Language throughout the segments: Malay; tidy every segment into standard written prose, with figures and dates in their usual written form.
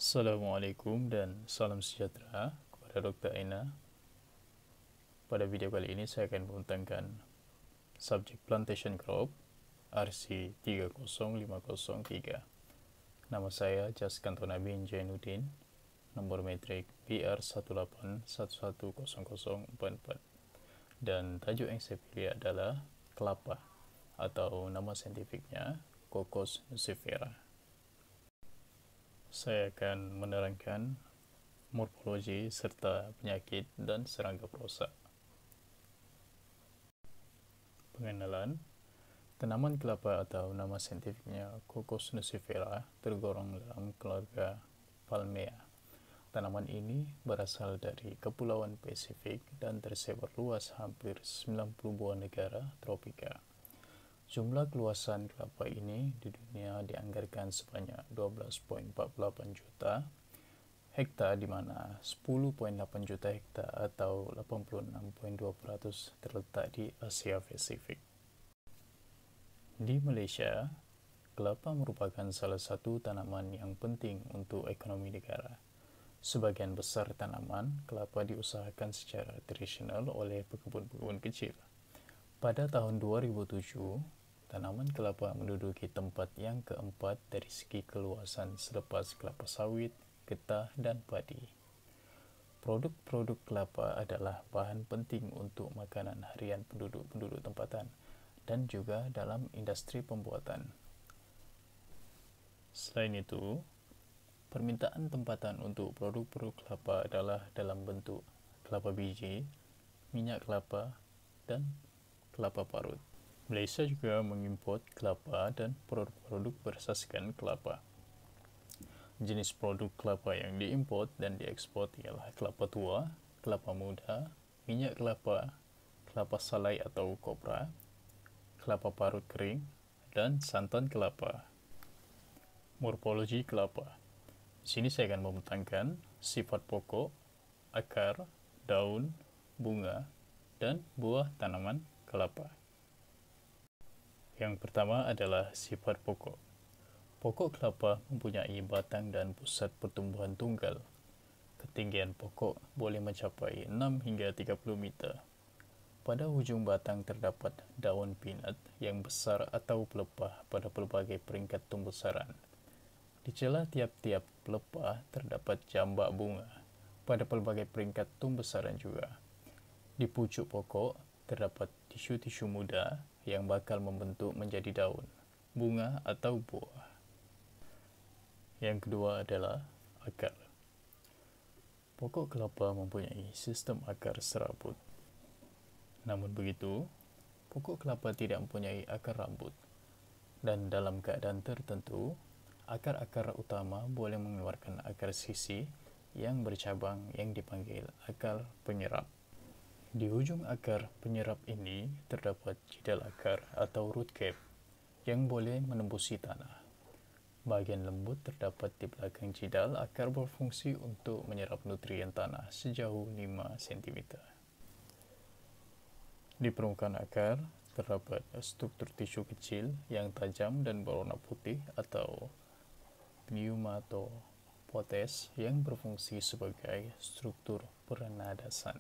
Assalamualaikum dan salam sejahtera kepada Dr. Aina. Pada video kali ini saya akan membentangkan subjek Plantation Crop RC30503. Nama saya Jaskanto Nabi Jainuddin, nomor metrik BR18110044, dan tajuk yang saya pilih adalah kelapa atau nama saintifiknya Cocos nucifera. Saya akan menerangkan morfologi serta penyakit dan serangga perosak. Pengenalan, tanaman kelapa atau nama saintifiknya Cocos nucifera tergolong dalam keluarga Palmea. Tanaman ini berasal dari Kepulauan Pasifik dan tersebar luas hampir 90 buah negara tropika. Jumlah keluasan kelapa ini di dunia dianggarkan sebanyak 12,48 juta hektar, di mana 10,8 juta hektar atau 86,2% terletak di Asia Pasifik. Di Malaysia, kelapa merupakan salah satu tanaman yang penting untuk ekonomi negara. Sebagian besar tanaman kelapa diusahakan secara tradisional oleh pekebun-pekebun kecil. Pada tahun 2007, tanaman kelapa menduduki tempat yang keempat dari segi keluasan selepas kelapa sawit, getah, dan padi. Produk-produk kelapa adalah bahan penting untuk makanan harian penduduk-penduduk tempatan dan juga dalam industri pembuatan. Selain itu, permintaan tempatan untuk produk-produk kelapa adalah dalam bentuk kelapa biji, minyak kelapa, dan kelapa parut. Malaysia juga mengimport kelapa dan produk-produk berasaskan kelapa. Jenis produk kelapa yang diimport dan diekspor ialah kelapa tua, kelapa muda, minyak kelapa, kelapa salai atau kopra, kelapa parut kering, dan santan kelapa. Morfologi kelapa. Di sini saya akan membentangkan sifat pokok, akar, daun, bunga, dan buah tanaman kelapa. Yang pertama adalah sifat pokok. Pokok kelapa mempunyai batang dan pusat pertumbuhan tunggal. Ketinggian pokok boleh mencapai 6 hingga 30 meter. Pada hujung batang terdapat daun pinat yang besar atau pelepah pada pelbagai peringkat tumbusaran. Di celah tiap-tiap pelepah terdapat jambak bunga pada pelbagai peringkat tumbusaran juga. Di pucuk pokok terdapat tisu-tisu muda yang bakal membentuk menjadi daun, bunga atau buah. Yang kedua adalah akar. Pokok kelapa mempunyai sistem akar serabut. Namun begitu, pokok kelapa tidak mempunyai akar rambut, dan dalam keadaan tertentu, akar-akar utama boleh mengeluarkan akar sisi yang bercabang yang dipanggil akar penyerap. Di ujung akar penyerap ini terdapat jidal akar atau root cap yang boleh menembusi tanah. Bahagian lembut terdapat di belakang jidal akar berfungsi untuk menyerap nutrien tanah sejauh 5 cm. Di permukaan akar terdapat struktur tisu kecil yang tajam dan berwarna putih atau pneumatopotes yang berfungsi sebagai struktur penadasan.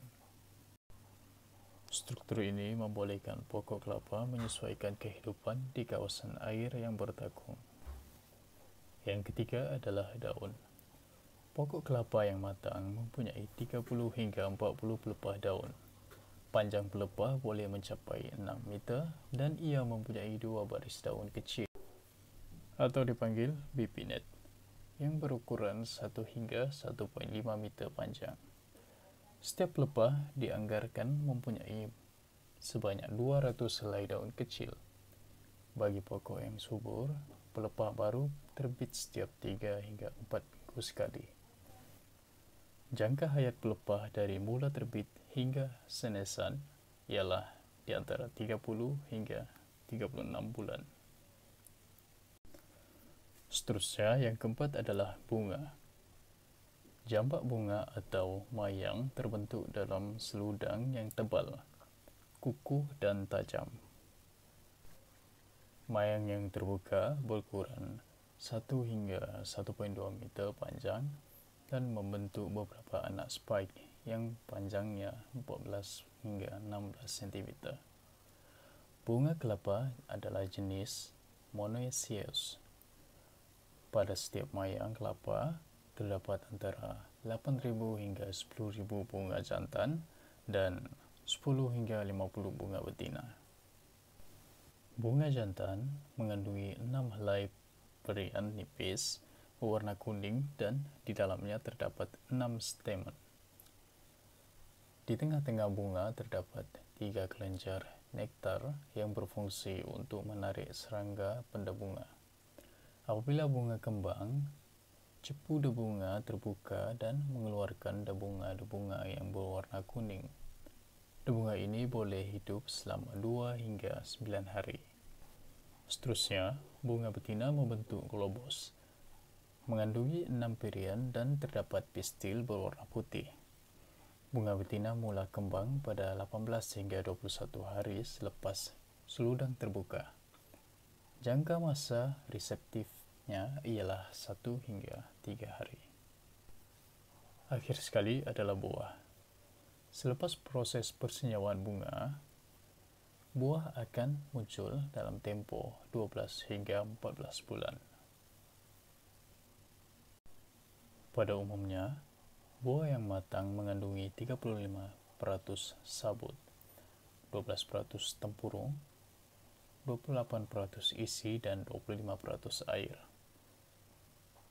Struktur ini membolehkan pokok kelapa menyesuaikan kehidupan di kawasan air yang bertakung. Yang ketiga adalah daun. Pokok kelapa yang matang mempunyai 30 hingga 40 pelepah daun. Panjang pelepah boleh mencapai 6 meter dan ia mempunyai 2 baris daun kecil atau dipanggil bipinnate yang berukuran 1 hingga 1,5 meter panjang. Setiap pelepah dianggarkan mempunyai sebanyak 200 helai daun kecil. Bagi pokok yang subur, pelepah baru terbit setiap 3 hingga 4 minggu sekali. Jangka hayat pelepah dari mula terbit hingga senesan ialah di antara 30 hingga 36 bulan. Seterusnya, yang keempat adalah bunga. Jambak bunga atau mayang terbentuk dalam seludang yang tebal, kukuh dan tajam. Mayang yang terbuka berukuran 1 hingga 1,2 meter panjang dan membentuk beberapa anak spike yang panjangnya 14 hingga 16 cm. Bunga kelapa adalah jenis monoecious. Pada setiap mayang kelapa terdapat antara 8.000 hingga 10.000 bunga jantan dan 10 hingga 50 bunga betina. Bunga jantan mengandungi 6 helai berian nipis berwarna kuning dan di dalamnya terdapat 6 stamen. Di tengah-tengah bunga terdapat 3 kelenjar nektar yang berfungsi untuk menarik serangga pada bunga. Apabila bunga kembang, cepu debunga terbuka dan mengeluarkan debunga-debunga yang berwarna kuning. Debunga ini boleh hidup selama 2 hingga 9 hari. Seterusnya, bunga betina membentuk globus, mengandungi 6 pirian dan terdapat pistil berwarna putih. Bunga betina mula kembang pada 18 hingga 21 hari selepas seludang terbuka. Jangka masa reseptifnya ialah 1 hingga 3 hari. Akhir sekali adalah buah. Selepas proses persenyawaan bunga, buah akan muncul dalam tempo 12 hingga 14 bulan. Pada umumnya, buah yang matang mengandungi 35% sabut, 12% tempurung, 28% isi, dan 25% air.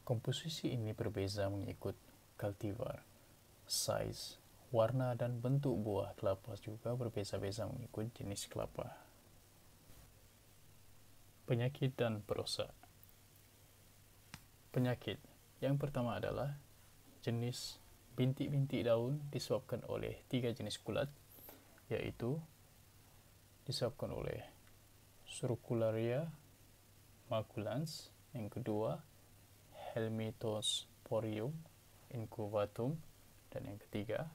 Komposisi ini berbeza mengikut cultivar, size, warna, dan bentuk buah kelapa juga berbeza-beza mengikut jenis kelapa. Penyakit dan perusak. Penyakit yang pertama adalah jenis bintik-bintik daun disebabkan oleh 3 jenis kulat, yaitu disebabkan oleh Surucularia maculans, yang kedua Helmithosporium incubatum, dan yang ketiga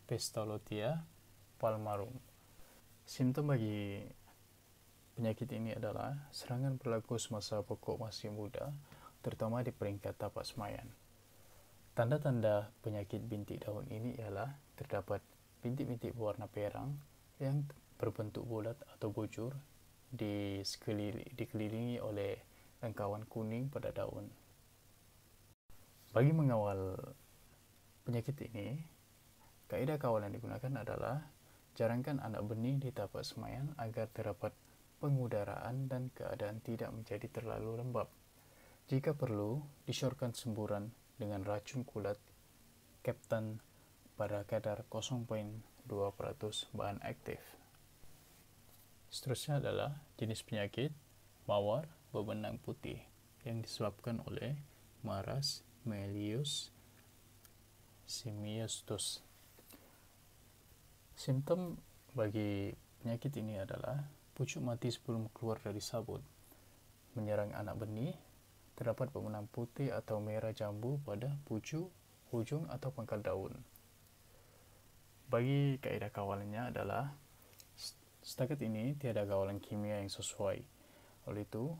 Pestalotia palmarum. Simptom bagi penyakit ini adalah serangan berlaku semasa pokok masih muda, terutama di peringkat tapak semayan. Tanda-tanda penyakit bintik daun ini ialah terdapat bintik-bintik berwarna perang yang berbentuk bulat atau bujur dikelilingi oleh lengkawan kuning pada daun. Bagi mengawal penyakit ini, kaedah kawal yang digunakan adalah jarangkan anak benih di tapak semayan agar terdapat pengudaraan dan keadaan tidak menjadi terlalu lembab. Jika perlu, disyorkan semburan dengan racun kulat Kaptan pada kadar 0,2% bahan aktif. Seterusnya adalah jenis penyakit mawar bebenang putih yang disebabkan oleh Marasmelius simiestus. Simptom bagi penyakit ini adalah pucuk mati sebelum keluar dari sabut, menyerang anak benih, terdapat bebenang putih atau merah jambu pada pucuk, ujung, atau pangkal daun. Bagi kaedah kawalannya adalah setakat ini tiada kawalan kimia yang sesuai. Oleh itu,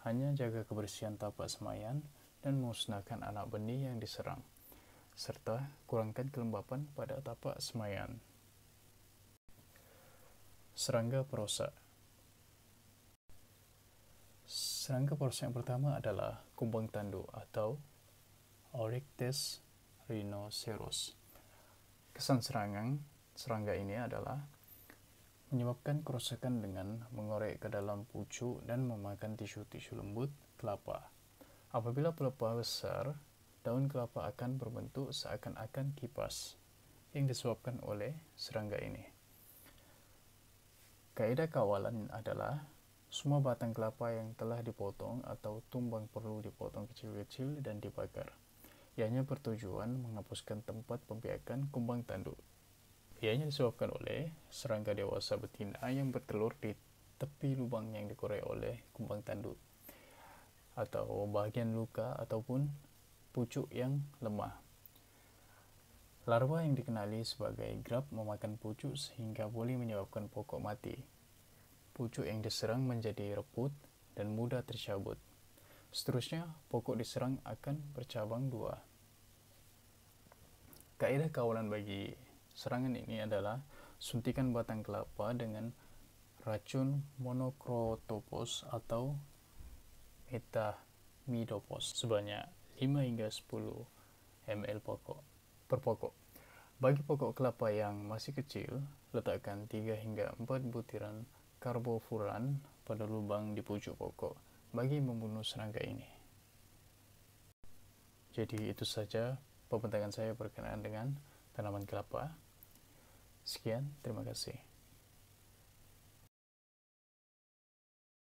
hanya jaga kebersihan tapak semayan dan musnahkan anak benih yang diserang, serta kurangkan kelembapan pada tapak semayan. Serangga perusak. Serangga perusak yang pertama adalah kumbang tanduk atau Oryctes rhinoceros. Kesan serangga ini adalah menyebabkan kerusakan dengan mengorek ke dalam pucuk dan memakan tisu-tisu lembut kelapa. Apabila pelepah besar, daun kelapa akan berbentuk seakan-akan kipas yang disebabkan oleh serangga ini. Kaedah kawalan adalah semua batang kelapa yang telah dipotong atau tumbang perlu dipotong kecil-kecil dan dibakar. Ianya bertujuan menghapuskan tempat pembiakan kumbang tanduk. Ianya disebabkan oleh serangga dewasa betina yang bertelur di tepi lubang yang dikorek oleh kumbang tanduk, atau bahagian luka ataupun pucuk yang lemah. Larva yang dikenali sebagai grub memakan pucuk sehingga boleh menyebabkan pokok mati. Pucuk yang diserang menjadi reput dan mudah tercabut. Seterusnya, pokok diserang akan bercabang dua. Kaidah kawalan bagi serangan ini adalah suntikan batang kelapa dengan racun monokrotopos atau metamidopos sebanyak 5 hingga 10 ml per pokok. Bagi pokok kelapa yang masih kecil, letakkan 3 hingga 4 butiran karbofuran pada lubang di pucuk pokok bagi membunuh serangga ini. Jadi itu saja pembentangan saya berkenaan dengan tanaman kelapa. Sekian, terima kasih.